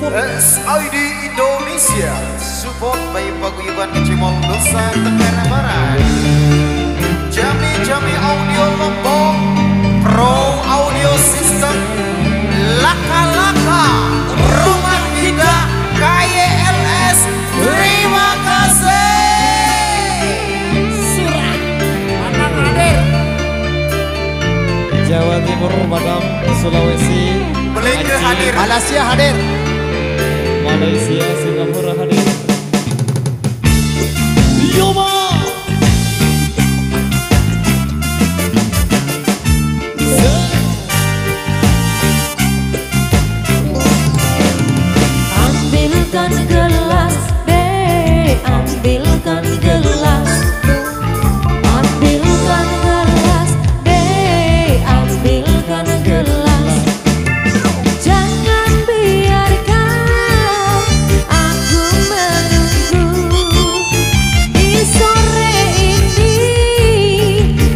SID Indonesia support by Paguyuban Cimol Nusa Tenggara Barat. Jami Audio Lombok Pro Audio System Laka Rumah Kita KYLS. Terima kasih. Surah Padang hadir. Jawa Timur, Padang, Sulawesi, Malaysia hadir. Malaysia hadir. Malaysia, Singapura hadir. Yoma. Ambilkan gelas, deh, ambilkan gelas. Ambilkan gelas, deh, ambilkan gelas. Jangan biarkan aku menunggu di sore ini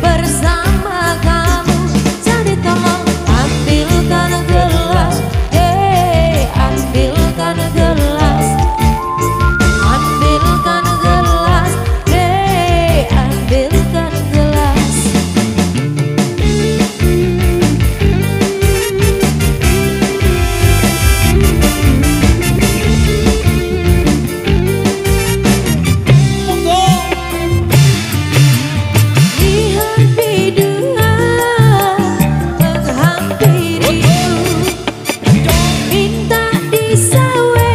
bersama kamu. Jadi tolong ambilkan gelas, deh, ambilkan gelas. Ambilkan gelas, deh, ambilkan gelas. Lihat bidua menghampiriku, minta disawe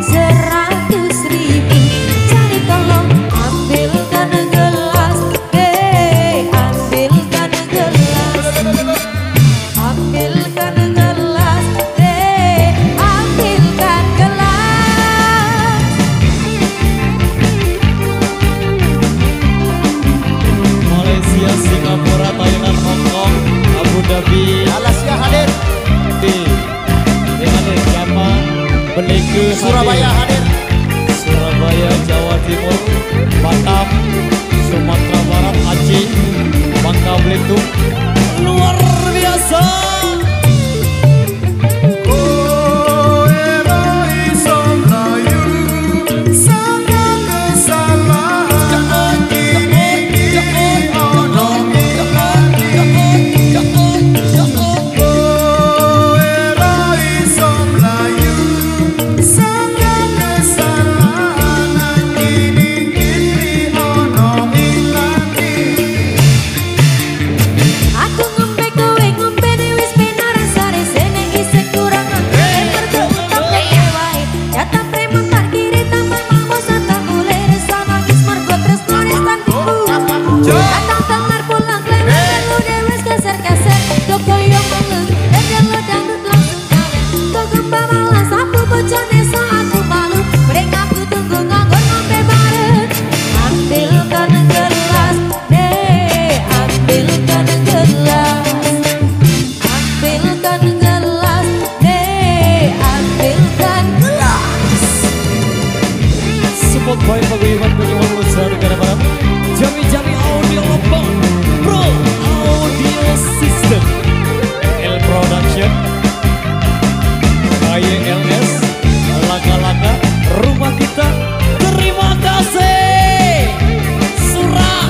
100.000. Jadi tolong ambilkan gelas, deh, ambilkan gelas. Ambilkan gelas, deh, ambilkan gelas. Malaysia, Singapura, Thailand, Hong Kong, Abu Dhabi, Malaysia hadir. hadir. Siapa? Beleke hadir. Surabaya hadir. Surabaya, Jawa Timur, Batam, Sumatera Barat, Aceh, Bangka Belitung. Luar biasa. Aku ngombe kowe ngombe wis penak rasane seneng isih kurang angger kerja untuk kowe wae. Jatah preman tak kiri tambah mau santang mulai resana wis mergo tresno wis tantiku. Datang tengah pulang klewer lu dewes keser-keser toko yo meneng dan lo dangdut langsung kawin. Kok gembang malah sapu bojone so aku malu. Mereka aku tunggu nganggur ngombe bareng. Ambilkan gelas, deh, ambilkan gelas. Ambilkan gelas, deh, ambilkan gelas. Support by Paguyuban Cimol Nusa Tenggara Barat. Jami Audio Lombok Pro Audio System L Production KYLS Laka Rumah Kita. Terima kasih. Surah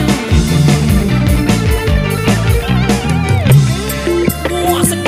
Muasik.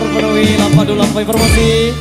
terpenuhi lampa informasi.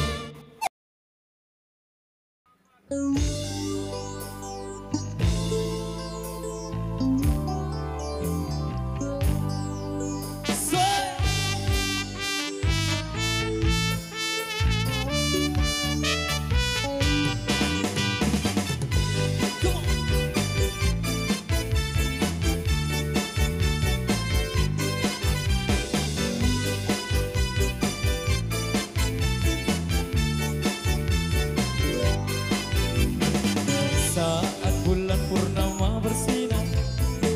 Saat bulan purnama bersinar,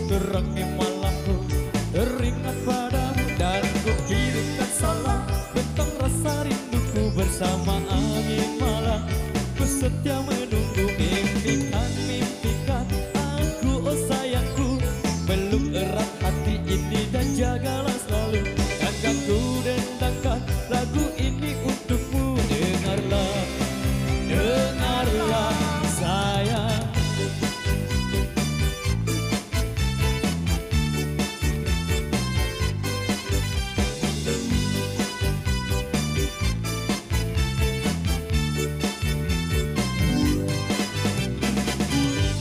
terangi malamku, teringat padamu dan ku kirimkan salam tentang rasa rinduku bersama angin malam. Ku setia menunggu, mimpikan aku, oh sayangku, peluk erat hati ini dan jagalah selalu. Akan ku dendangkan lagu ini untukmu, dengarlah sayang.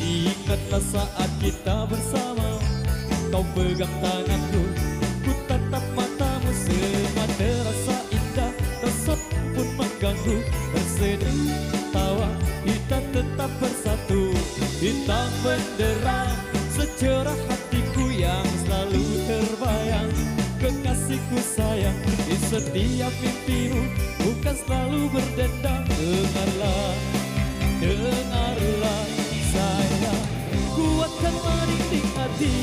Ingatlah saat kita bersama, kau pegang tanganku, ku tatap matamu, semua terasa indah, resep pun mengganggu, bersedih tawa, kita tetap bersatu, bintang benderang, secerah hatiku yang selalu terbayang, kekasihku sayang, di setiap mimpimu, bukan selalu berdendang, dengarlah sayang, kuatkan meninding hati,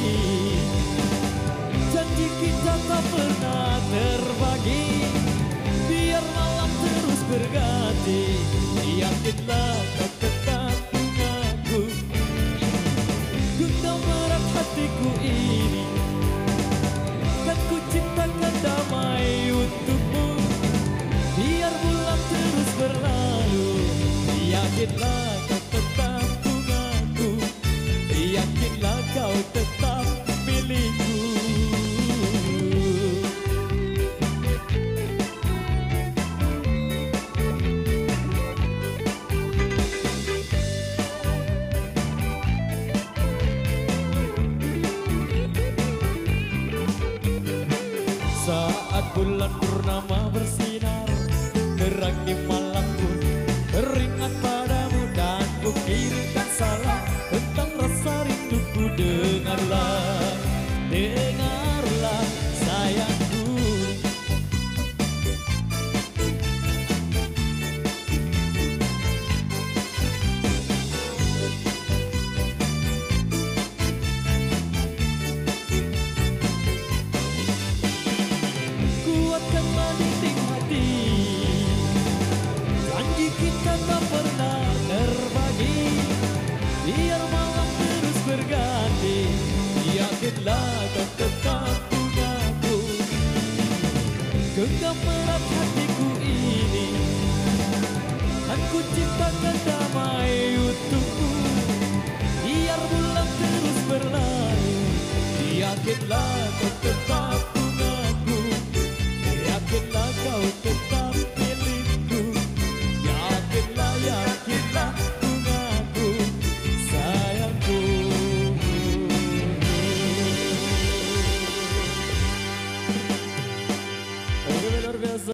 janji kita tak pernah terbagi, biar malam terus berganti, yakinlah kau tetap denganku, gundah berat hatiku ini, kan ku ciptakan damai untukmu, biar bulan terus berlalu, yakinlah kau tetap denganku, yakinlah kau tetap milikku. Saat bulan purnama bersinar, terangi malamku, teringat padamu dan ku kirimkan salam tentang rasa rinduku, dengarlah sayangku. Kuatkanlah dinding hati, janji kita tak pernah terbagi, biar malam terus berganti, yakinlah kau tetap denganku, genggam erat hati